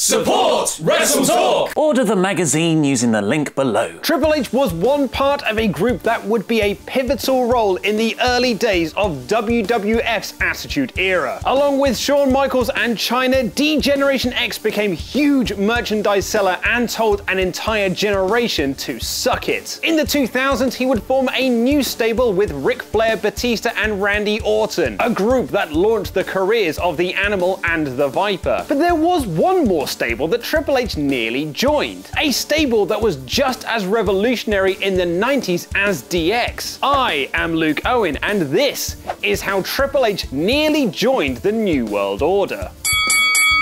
Support WrestleTalk! Order the magazine using the link below. Triple H was one part of a group that would be a pivotal role in the early days of WWF's Attitude Era. Along with Shawn Michaels and Chyna, D-Generation X became huge merchandise seller and told an entire generation to suck it. In the 2000s, he would form a new stable with Ric Flair, Batista, and Randy Orton, a group that launched the careers of the Animal and the Viper. But there was one more stable that Triple H nearly joined. A stable that was just as revolutionary in the 90s as DX. I am Luke Owen, and this is how Triple H nearly joined the New World Order.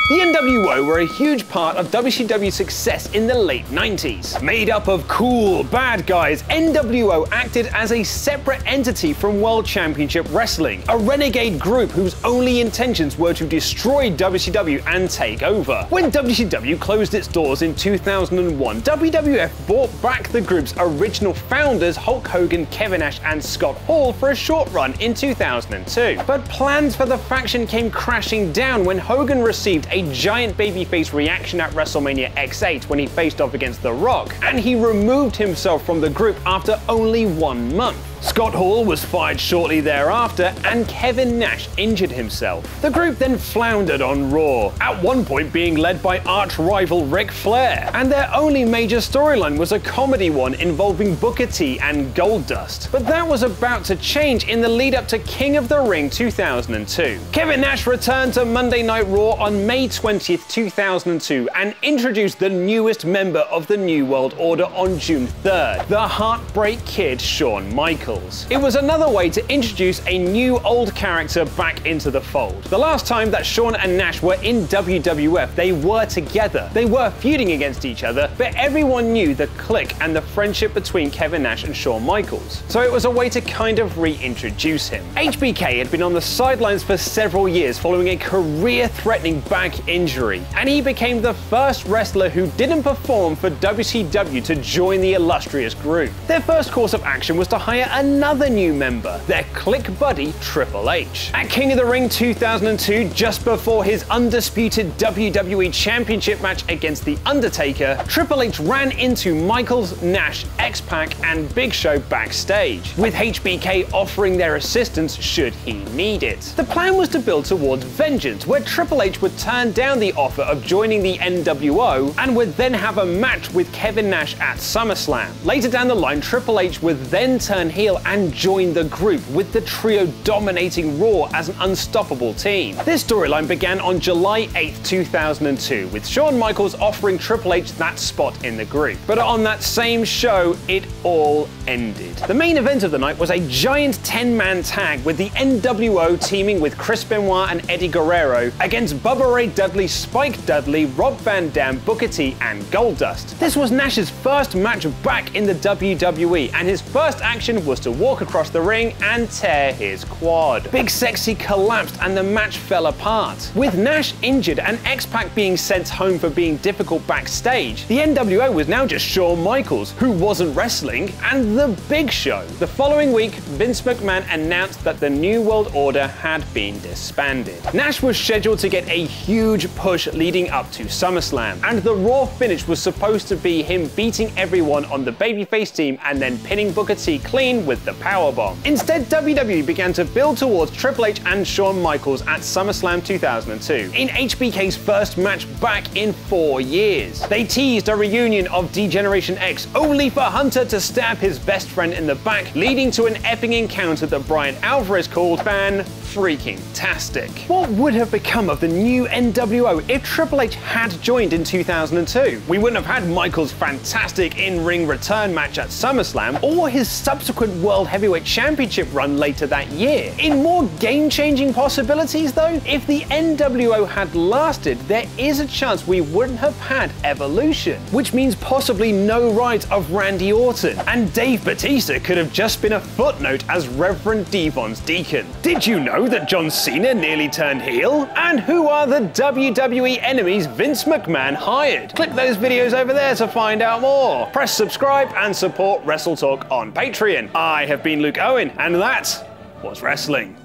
The NWO were a huge part of WCW's success in the late 90s. Made up of cool, bad guys, NWO acted as a separate entity from World Championship Wrestling, a renegade group whose only intentions were to destroy WCW and take over. When WCW closed its doors in 2001, WWF brought back the group's original founders Hulk Hogan, Kevin Nash, and Scott Hall for a short run in 2002. But plans for the faction came crashing down when Hogan received a giant babyface reaction at WrestleMania X8 when he faced off against The Rock, and he removed himself from the group after only 1 month. Scott Hall was fired shortly thereafter, and Kevin Nash injured himself. The group then floundered on Raw, at one point being led by arch-rival Ric Flair, and their only major storyline was a comedy one involving Booker T and Goldust. But that was about to change in the lead-up to King of the Ring 2002. Kevin Nash returned to Monday Night Raw on May 20th, 2002, and introduced the newest member of the New World Order on June 3rd, the Heartbreak Kid Shawn Michaels. It was another way to introduce a new old character back into the fold. The last time that Shawn and Nash were in WWF, they were together. They were feuding against each other, but everyone knew the clique and the friendship between Kevin Nash and Shawn Michaels. So it was a way to kind of reintroduce him. HBK had been on the sidelines for several years following a career-threatening back injury, and he became the first wrestler who didn't perform for WCW to join the illustrious group. Their first course of action was to hire another new member, their clique buddy Triple H. At King of the Ring 2002, just before his undisputed WWE Championship match against The Undertaker, Triple H ran into Michaels, Nash, X-Pac, and Big Show backstage, with HBK offering their assistance should he need it. The plan was to build towards Vengeance, where Triple H would turn down the offer of joining the NWO and would then have a match with Kevin Nash at SummerSlam. Later down the line, Triple H would then turn heel and join the group, with the trio dominating Raw as an unstoppable team. This storyline began on July 8th, 2002, with Shawn Michaels offering Triple H that spot in the group. But on that same show, it all ended. The main event of the night was a giant 10-man tag with the NWO teaming with Chris Benoit and Eddie Guerrero against Bubba Ray Dudley, Spike Dudley, Rob Van Dam, Booker T, and Goldust. This was Nash's first match back in the WWE, and his first action was to walk across the ring and tear his quad. Big Sexy collapsed and the match fell apart. With Nash injured and X-Pac being sent home for being difficult backstage, the NWO was now just Shawn Michaels, who wasn't wrestling, and the Big Show. The following week, Vince McMahon announced that the New World Order had been disbanded. Nash was scheduled to get a huge push leading up to SummerSlam, and the Raw finish was supposed to be him beating everyone on the babyface team and then pinning Booker T clean with the powerbomb. Instead, WWE began to build towards Triple H and Shawn Michaels at SummerSlam 2002, in HBK's first match back in 4 years. They teased a reunion of D-Generation X, only for Hunter to stab his best friend in the back, leading to an epic encounter that Brian Alvarez called fan-freaking-tastic. What would have become of the new NWO if Triple H had joined in 2002? We wouldn't have had Michaels' fantastic in-ring return match at SummerSlam, or his subsequent World Heavyweight Championship run later that year. In more game-changing possibilities though, if the NWO had lasted, there is a chance we wouldn't have had Evolution, which means possibly no rise of Randy Orton, and Dave Batista could have just been a footnote as Reverend Devon's deacon. Did you know that John Cena nearly turned heel? And who are the WWE enemies Vince McMahon hired? Click those videos over there to find out more. Press subscribe and support WrestleTalk on Patreon. I have been Luke Owen, and that was wrestling.